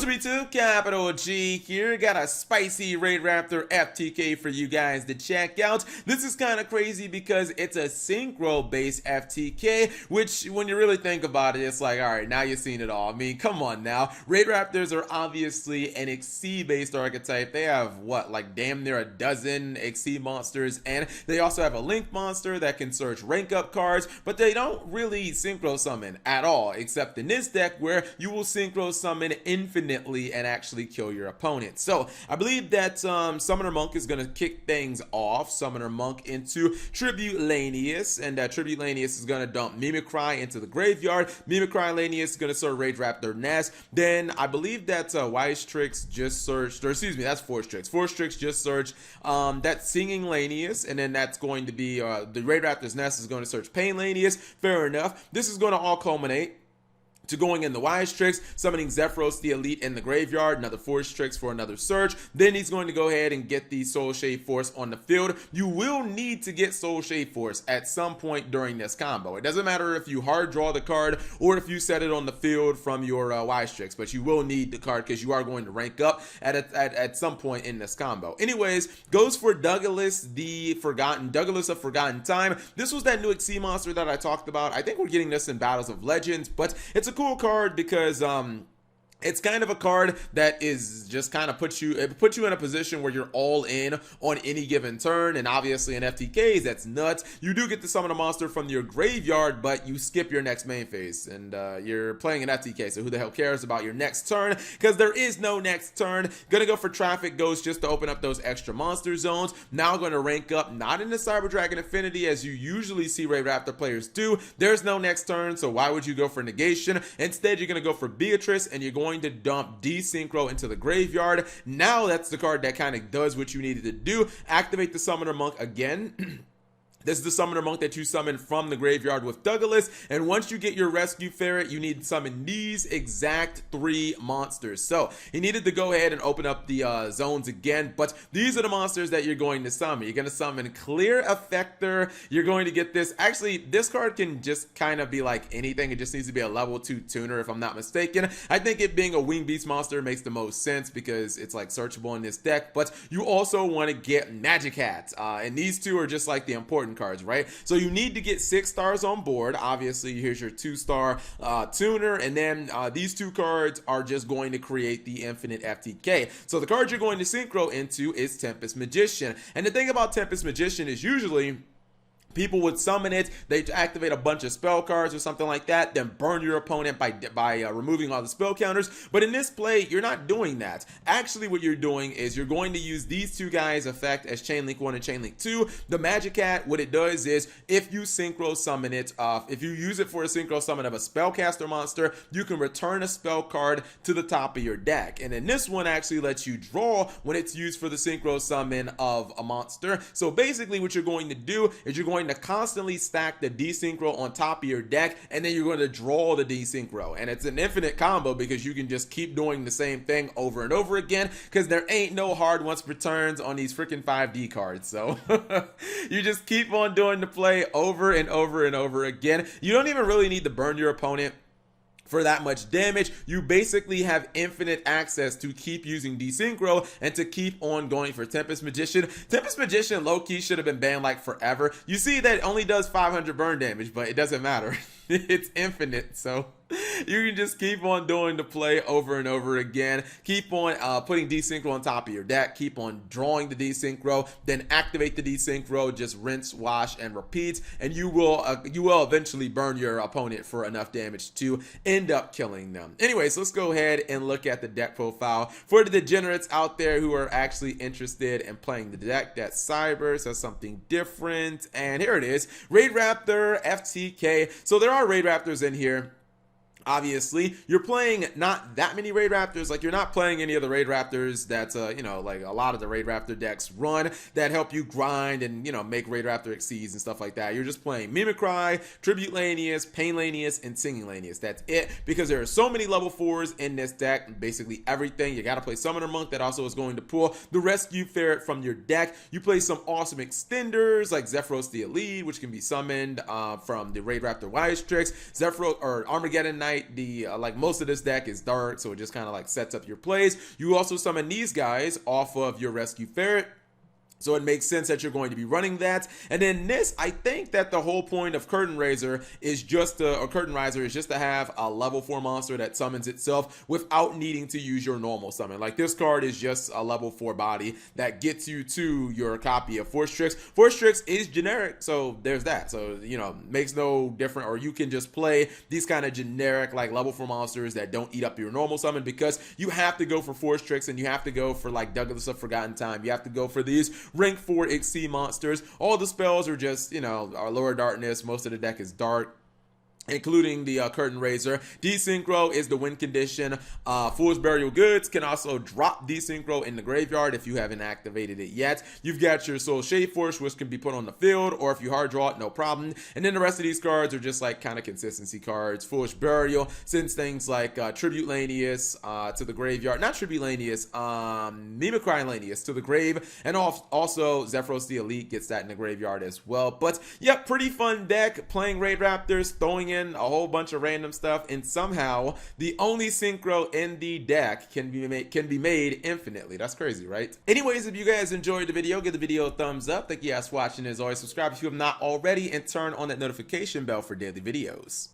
3-2, capital G here. Got a spicy Raid Raptor FTK for you guys to check out. This is kind of crazy because it's a synchro based FTK, which when you really think about it, it's like, all right, now you've seen it all. I mean, come on now. Raid Raptors are obviously an XC based archetype. They have what, like damn near a dozen XC monsters, and they also have a Link monster that can search rank up cards, but they don't really synchro summon at all, except in this deck where you will synchro summon infinitely and actually kill your opponent. So I believe that Summoner Monk is going to kick things off. Summoner Monk into Tribute Lanius, and Tribute Lanius is going to dump Mimicry into the graveyard. Mimicry Lanius is going to search Raid Raptor Nest. Then I believe that Wise Tricks just searched, or excuse me, that's Force Tricks. Force Tricks just searched that Singing Lanius, and then that's going to be the Raid Raptor's Nest is going to search Pain Lanius. Fair enough. This is going to all culminate to going in the Wise Tricks, summoning Zephyros the Elite in the graveyard, another Force Tricks for another search. Then he's going to go ahead and get the Soul Shade Force on the field. You will need to get Soul Shade Force at some point during this combo. It doesn't matter if you hard draw the card or if you set it on the field from your Wise Tricks, but you will need the card because you are going to rank up at some point in this combo. Anyways, goes for Douglas of Forgotten Time. This was that new XC monster that I talked about. I think we're getting this in Battles of Legends, but it's a cool card because it's kind of a card that is just kind of puts you in a position where you're all in on any given turn, and obviously in FTKs that's nuts. You do get to summon a monster from your graveyard, but you skip your next main phase, and you're playing an FTK, so who the hell cares about your next turn, because there is no next turn. Gonna go for Traffic Ghost just to open up those extra monster zones. Now going to rank up, not in the Cyber Dragon Affinity as you usually see Raid Raptor players do. There's no next turn, so why would you go for Negation? Instead, you're going to go for Beatrice, and you're going to dump Desynchro into the graveyard. Now that's the card that kind of does what you needed to do. Activate the Summoner Monk again. This is the Summoner Monk that you summon from the graveyard with Douglas, and once you get your Rescue Ferret, you need to summon these exact 3 monsters. So he needed to go ahead and open up the zones again, but these are the monsters that you're going to summon. You're going to summon Clear Effector. You're going to get this. Actually, this card can just kind of be like anything. It just needs to be a level 2 tuner, if I'm not mistaken. I think it being a Wing Beast monster makes the most sense because it's like searchable in this deck, but you also want to get Magic Hat, and these two are just like the important cards, right? So you need to get 6 stars on board. Obviously, here's your 2-star tuner, and then these 2 cards are just going to create the infinite FTK. So the card you're going to synchro into is Tempest Magician, and the thing about Tempest Magician is usually people would summon it, they activate a bunch of spell cards or something like that, then burn your opponent by removing all the spell counters. But in this play, you're not doing that. Actually, what you're doing is you're going to use these 2 guys' effect as Chain Link 1 and Chain Link 2. The Magic Hat, what it does is if you synchro summon it, if you use it for a synchro summon of a spellcaster monster, you can return a spell card to the top of your deck. And then this one actually lets you draw when it's used for the synchro summon of a monster. So basically what you're going to do is you're going to constantly stack the desynchro on top of your deck, and then you're going to draw the desynchro, and it's an infinite combo because you can just keep doing the same thing over and over again because there ain't no hard once returns on these freaking 5D cards. So you just keep on doing the play over and over and over again. You don't even really need to burn your opponent for that much damage. You basically have infinite access to keep using Desynchro and to keep on going for Tempest Magician. Tempest Magician low-key should have been banned like forever. You see that it only does 500 burn damage, but it doesn't matter. It's infinite, so you can just keep on doing the play over and over again. Keep on putting Desynchro on top of your deck. Keep on drawing the Desynchro, then activate the Desynchro. Just rinse, wash, and repeat, and you will eventually burn your opponent for enough damage to end up killing them. Anyways, let's go ahead and look at the deck profile for the degenerates out there who are actually interested in playing the deck. That Cyber says something different, and here it is: Raid Raptor FTK. So there are Raid Raptors in here. Obviously, you're playing not that many Raid Raptors. Like, you're not playing any of the Raid Raptors that's, you know, like a lot of the Raid Raptor decks run that help you grind and, you know, make Raid Raptor XCs and stuff like that. You're just playing Mimicry, Tribute Lanius, Pain Lanius, and Singing Lanius. That's it, because there are so many level 4s in this deck. Basically everything. You got to play Summoner Monk that also is going to pull the Rescue Ferret from your deck. You play some awesome extenders like Zephyros the Elite, which can be summoned from the Raid Raptor Wise Tricks, Zephyros or Armageddon Knight, night. The like most of this deck is dark, so it just kind of like sets up your plays. You also summon these guys off of your Rescue Ferret, so it makes sense that you're going to be running that. And then this, I think that the whole point of Curtain Raiser is just or Curtain Riser is just to have a level 4 monster that summons itself without needing to use your normal summon. Like this card is just a level 4 body that gets you to your copy of Force Tricks. Force Tricks is generic, so there's that. So, you know, makes no difference, or you can just play these kind of generic like level 4 monsters that don't eat up your normal summon, because you have to go for Force Tricks and you have to go for like Douglas of Forgotten Time. You have to go for these rank 4 XC monsters. All the spells are just, you know, our lower darkness. Most of the deck is dark, including the Curtain Raiser. Desynchro is the win condition. Fool's Burial Goods can also drop Desynchro in the graveyard if you haven't activated it yet. You've got your Soul Shade Force, which can be put on the field, or if you hard draw it, no problem. And then the rest of these cards are just like kind of consistency cards. Foolish Burial sends things like Tribute Lanius to the graveyard. Not Tribute Lanius, Mimicry Lanius to the grave. And also Zephyros the Elite gets that in the graveyard as well. But yeah, pretty fun deck. Playing Raid Raptors, throwing in a whole bunch of random stuff, and somehow the only synchro in the deck can be made infinitely. That's crazy, right? Anyways, if you guys enjoyed the video, give the video a thumbs up. Thank you guys for watching. As always, subscribe if you have not already, and turn on that notification bell for daily videos.